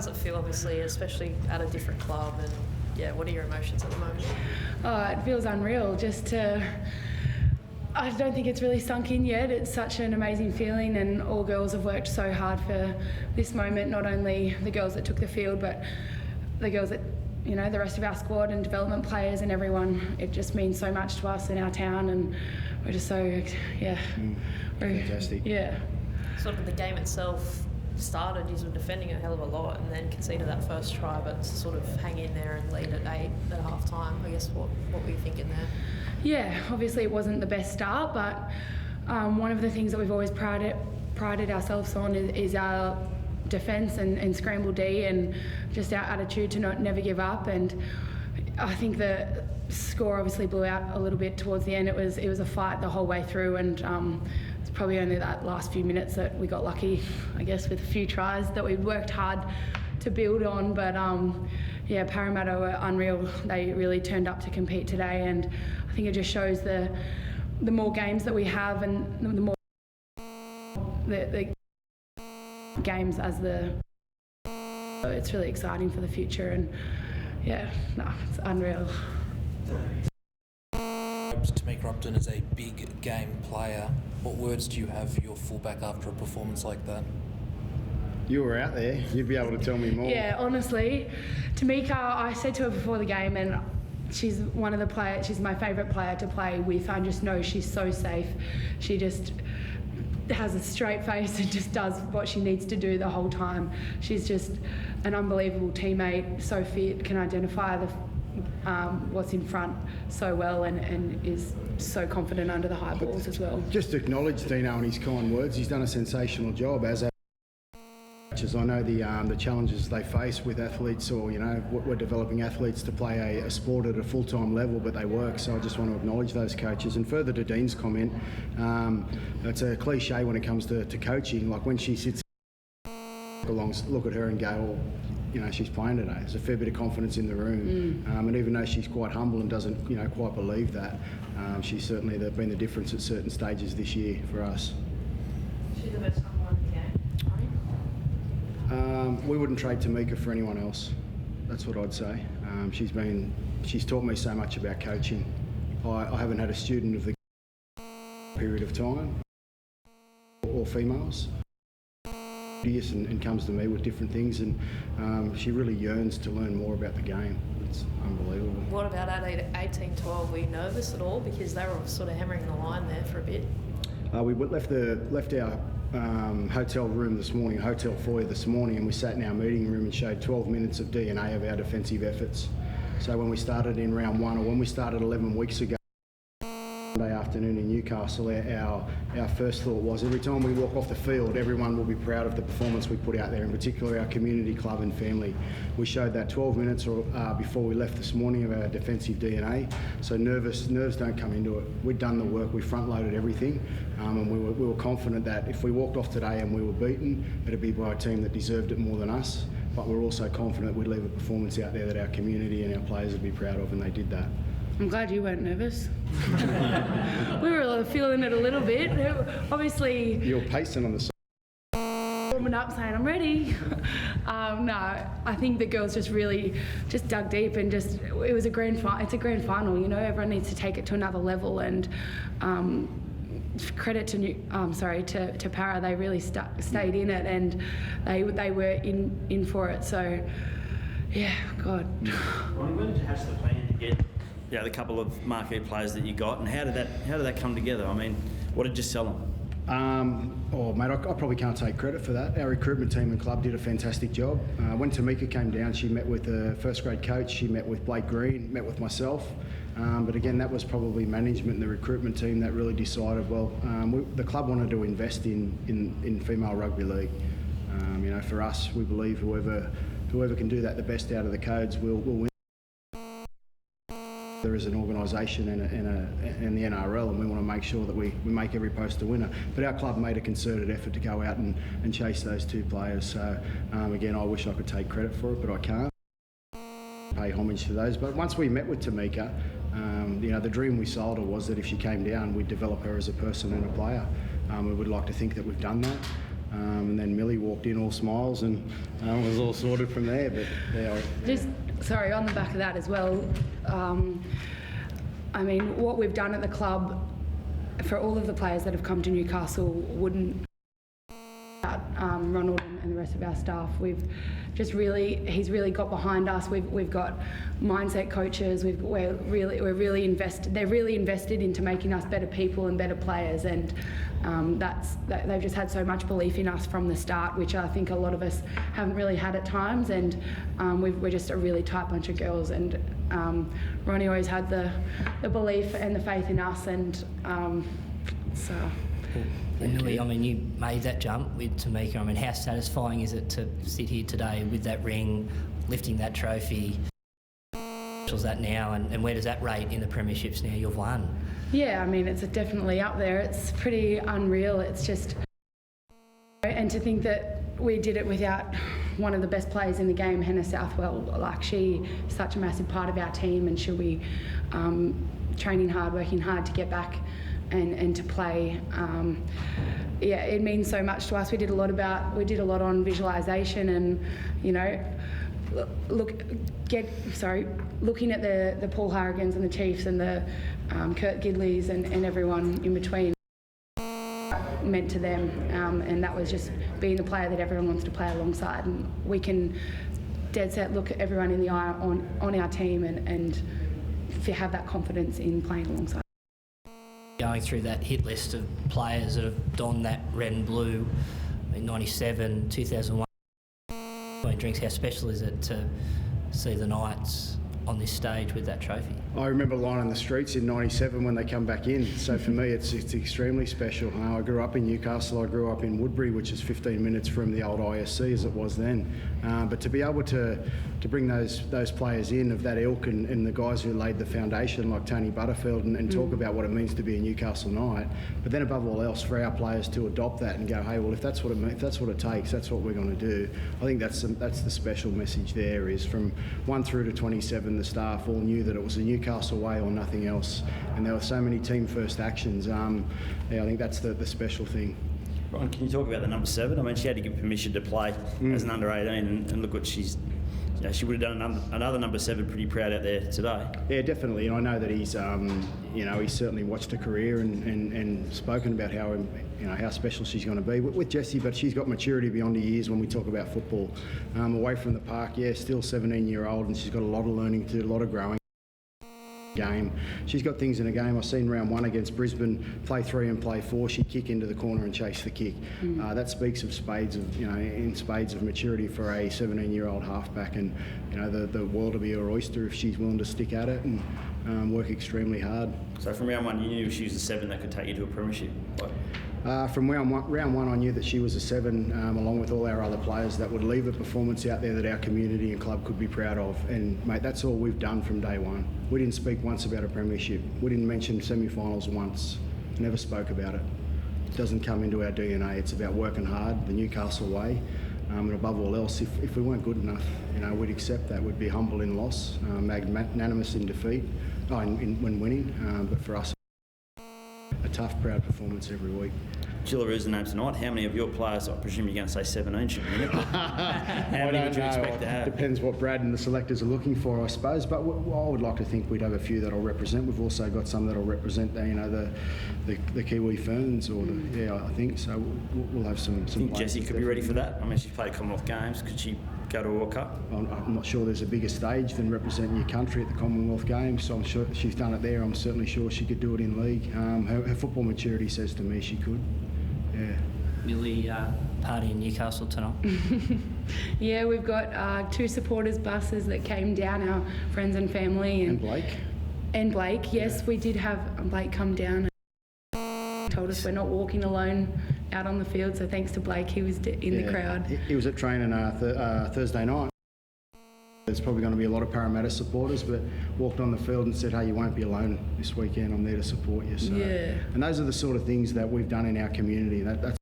does it feel, obviously, especially at a different club? And yeah, what are your emotions at the moment? It feels unreal just to... I don't think it's really sunk in yet. It's such an amazing feeling, and all girls have worked so hard for this moment, not only the girls that took the field, but the girls that, you know, the rest of our squad and development players and everyone. It just means so much to us in our town, and we're just so, Fantastic. Yeah. Sort of the game itself started, you were defending a hell of a lot and then conceded that first try, but to sort of hang in there and lead at 8 at half time, I guess what were you thinking there? Yeah, obviously it wasn't the best start, but one of the things that we've always prided ourselves on is our defence and scramble D, and just our attitude to never give up. And I think the score obviously blew out a little bit towards the end. It was a fight the whole way through, and it's probably only that last few minutes that we got lucky, I guess, with a few tries that we worked hard to build on. But Parramatta were unreal. They really turned up to compete today, and I think it just shows the more games that we have, and the more the games as so it's really exciting for the future. And it's unreal. Tamika Upton is a big game player. What words do you have for your fullback after a performance like that? You were out there, you'd be able to tell me more. Yeah, honestly, Tamika, I said to her before the game, and she's one of the players, she's my favourite player to play with. I just know she's so safe. She just has a straight face and just does what she needs to do the whole time. She's just an unbelievable teammate, so fit, can identify what's in front so well, and is so confident under the high balls as well. Just to acknowledge Dino and his kind words. He's done a sensational job, as I know the challenges they face with athletes, or we're developing athletes to play a sport at a full-time level, but they work. So I just want to acknowledge those coaches. And further to Dean's comment, it's a cliche when it comes to coaching. Like when she sits along, look at her and go, she's playing today. There's a fair bit of confidence in the room, and even though she's quite humble and doesn't quite believe that, she's certainly been the difference at certain stages this year for us. She's the best number one in the game. We wouldn't trade Tamika for anyone else. That's what I'd say. She's taught me so much about coaching. I haven't had a student of the period of time, or females, and comes to me with different things, and she really yearns to learn more about the game. It's unbelievable. What about at 18-12? Were you nervous at all, because they were sort of hammering the line there for a bit? We left our hotel room this morning, hotel foyer this morning, and we sat in our meeting room and showed 12 minutes of DNA of our defensive efforts. So when we started in round 1, or when we started 11 weeks ago, Sunday afternoon in Newcastle, our first thought was every time we walk off the field, everyone will be proud of the performance we put out there, in particular our community, club and family. We showed that 12 minutes before we left this morning of our defensive DNA, so nerves don't come into it. We'd done the work, we front-loaded everything, and we were confident that if we walked off today and we were beaten, it'd be by a team that deserved it more than us, but we're also confident we'd leave a performance out there that our community and our players would be proud of, and they did that. I'm glad you weren't nervous. We were feeling it a little bit. Obviously, you're pacing on the side, warming up, saying I'm ready. No, I think the girls just really dug deep, and it was a grand final. It's a grand final, Everyone needs to take it to another level, and credit to Para. They really stayed in it, and they were in for it. So, yeah, God. When did you hatch the plan to get the couple of marquee players that you got, and how did that come together? I mean, what did you sell them? Mate, I probably can't take credit for that. Our recruitment team and club did a fantastic job. When Tamika came down, she met with the first grade coach, she met with Blake Green, met with myself. But again, that was probably management and the recruitment team that really decided, the club wanted to invest in female rugby league. For us, we believe whoever can do that the best out of the codes will win. There is an organisation and the NRL, and we want to make sure that we make every post a winner. But our club made a concerted effort to go out and chase those two players. So again, I wish I could take credit for it, but I can't. Pay homage to those. But once we met with Tamika, the dream we sold her was that if she came down, we'd develop her as a person and a player. We would like to think that we've done that. And then Millie walked in all smiles and it was all sorted from there. But yeah, Just, sorry, on the back of that as well, I mean, what we've done at the club for all of the players that have come to Newcastle wouldn't Ronald and the rest of our staff. He's really got behind us. We've got mindset coaches. We're really invested. They're really invested into making us better people and better players. And they've just had so much belief in us from the start, which I think a lot of us haven't really had at times. And we're just a really tight bunch of girls. And Ronnie always had the belief and the faith in us. And so. And Millie, I mean, you made that jump with Tamika. I mean, how satisfying is it to sit here today with that ring, lifting that trophy? What's that now, and where does that rate in the premierships now you've won? Yeah, I mean, it's definitely up there. It's pretty unreal. It's just... And to think that we did it without one of the best players in the game, Hannah Southwell. Like, she is such a massive part of our team, and she'll be training hard, working hard to get back and to play. Yeah, it means so much to us. We did a lot on visualisation and, you know, looking at the Paul Harrigans and the Chiefs and the Kurt Gidleys and everyone in between meant to them, and that was just being the player that everyone wants to play alongside. And we can dead set look at everyone in the eye on our team and have that confidence in playing alongside. Going through that hit list of players that have donned that red and blue in 97, 2001, drinks, how special is it to see the Knights on this stage with that trophy? I remember lining the streets in 97 when they come back in, so for me it's extremely special. I grew up in Newcastle, I grew up in Woodbury, which is 15 minutes from the old ISC as it was then, but to be able to bring those players in of that ilk and the guys who laid the foundation like Tony Butterfield and talk about what it means to be a Newcastle Knight, but then above all else for our players to adopt that and go, hey, well, if that's what it takes, that's what we're going to do. I think that's the special message there, is from 1 through to 27 the staff all knew that it was a Newcastle way or nothing else, and there were so many team first actions. Yeah, I think that's the special thing. Ron, can you talk about the number 7? I mean, she had to give permission to play as an under 18, and look what she's... You know, she would have done another number 7 pretty proud out there today. Yeah, definitely. And I know that he's, he's certainly watched her career and spoken about how special she's going to be with Jessie. But she's got maturity beyond her years when we talk about football. Away from the park, still 17-year-old, and she's got a lot of learning to do, a lot of growing. Game. She's got things in a game. I've seen round 1 against Brisbane, play 3 and play 4. She'd kick into the corner and chase the kick. That speaks of spades of maturity for a 17-year-old halfback, and the world will be her oyster if she's willing to stick at it and work extremely hard. So from round 1, you knew she was a 7 that could take you to a premiership. From round one, I knew that she was a 7, along with all our other players, that would leave a performance out there that our community and club could be proud of. And, mate, that's all we've done from day one. We didn't speak once about a premiership. We didn't mention semi-finals once. Never spoke about it. It doesn't come into our DNA. It's about working hard, the Newcastle way. And above all else, if we weren't good enough, we'd accept that. We'd be humble in loss, magnanimous in defeat, when winning. But for us, a tough, proud performance every week. Jillaroos the name tonight. How many of your players, I presume you're going to say 17, shouldn't you? How many would you expect to have? Depends what Brad and the selectors are looking for, I suppose. But I would like to think we'd have a few that'll represent. We've also got some that'll represent, the Kiwi Ferns, I think so. We'll have some. I think Jessie could be ready for that. I mean, she's played Commonwealth Games. Could she go to a World Cup? I'm not sure there's a bigger stage than representing your country at the Commonwealth Games, so I'm sure she's done it there. I'm certainly sure she could do it in league. Her football maturity says to me she could. Yeah. Millie, party in Newcastle tonight? Yeah, we've got 2 supporters buses that came down, our friends and family. And Blake? And Blake, yes. Yeah. We did have Blake come down and told us we're not walking alone out on the field, so thanks to Blake, he was in the crowd. He was at training Thursday night. There's probably going to be a lot of Parramatta supporters, but walked on the field and said, hey, you won't be alone this weekend, I'm there to support you. So, and those are the sort of things that we've done in our community. That's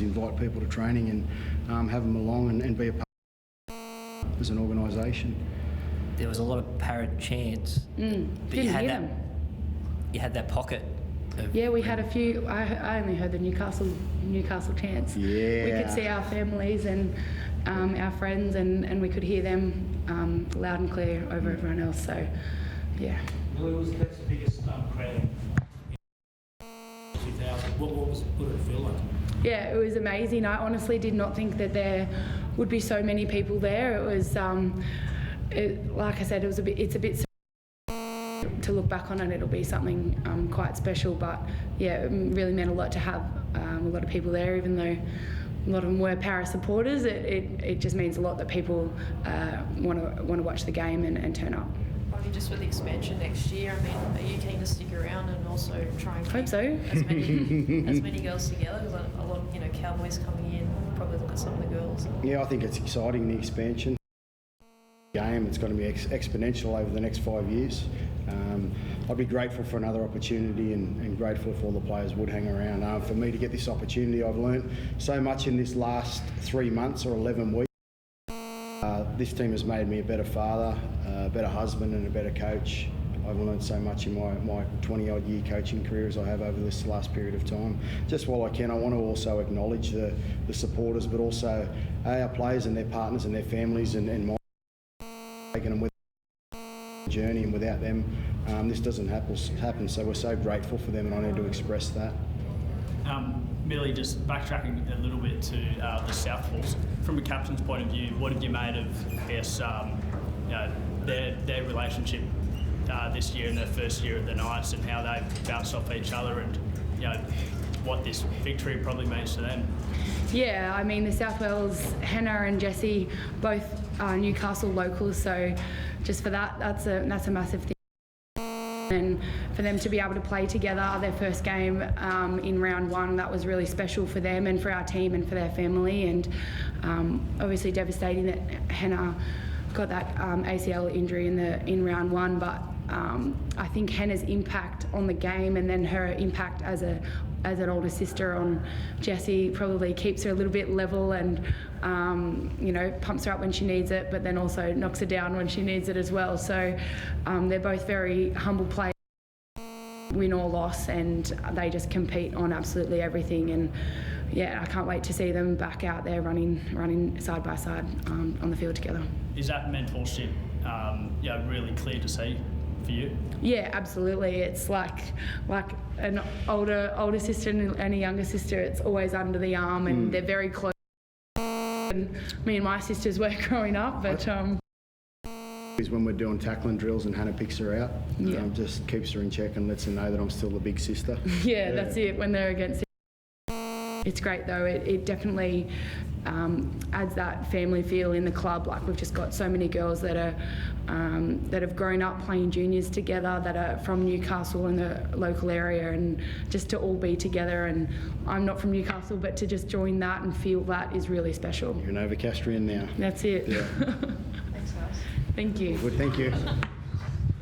invite people to training and have them along and be a part of as an organisation. There was a lot of Parrot chants, but you had that pocket Yeah, we had a few. I only heard the Newcastle chants. Yeah. We could see our families and our friends, and we could hear them loud and clear over everyone else. So, yeah. That's the biggest crowd in 2000. What did it feel like? Yeah, it was amazing. I honestly did not think that there would be so many people there. It was, like I said, it's a bit to look back on it. It'll be something quite special. But yeah, it really meant a lot to have a lot of people there, even though a lot of them were Para supporters. It just means a lot that people want to watch the game and turn up. I mean, just with the expansion next year, I mean, are you keen to stick around and also try and Hope keep so. as many girls together? Because a lot of Cowboys coming in probably look at some of the girls. Yeah, I think it's exciting, the expansion game. It's going to be exponential over the next 5 years. I'd be grateful for another opportunity and grateful if all the players would hang around. For me to get this opportunity, I've learnt so much in this last 3 months or 11 weeks. This team has made me a better father, a better husband and a better coach. I've learned so much in my 20-odd year coaching career as I have over this last period of time. Just while I can, I want to also acknowledge the supporters, but also our players and their partners and their families and my taking them with the journey, and without them, this doesn't happen. So we're so grateful for them, and I need to express that. Millie, just backtracking a little bit to the Southwells, from a captain's point of view, what have you made of, I guess, their relationship this year in their first year at the Knights, and how they bounce off each other, and what this victory probably means to them? Yeah, I mean, the Southwells, Hannah and Jessie, both are Newcastle locals, so just for that, that's a massive thing. And for them to be able to play together their first game in round one, that was really special for them and for our team and for their family. And obviously devastating that Hannah got that ACL injury in round one, but I think Hannah's impact on the game, and then her impact as an older sister on Jessie, probably keeps her a little bit level and pumps her up when she needs it, but then also knocks her down when she needs it as well. So they're both very humble players, win or loss, and they just compete on absolutely everything. And yeah, I can't wait to see them back out there running side by side on the field together. Is that mentorship really clear to see for you? Yeah, absolutely. It's like an older sister and a younger sister. It's always under the arm, and they're very close. And me and my sisters were growing up, but is when we're doing tackling drills and Hannah picks her out, just keeps her in check and lets her know that I'm still the big sister. Yeah, that's it. When they're against, it's great though. It definitely adds that family feel in the club. Like, we've just got so many girls that have grown up playing juniors together, that are from Newcastle in the local area, and just to all be together. And I'm not from Newcastle, but to just join that and feel that is really special. You're an Overcastrian now. That's it. Yeah. Thanks, guys. Thank you. Good, thank you.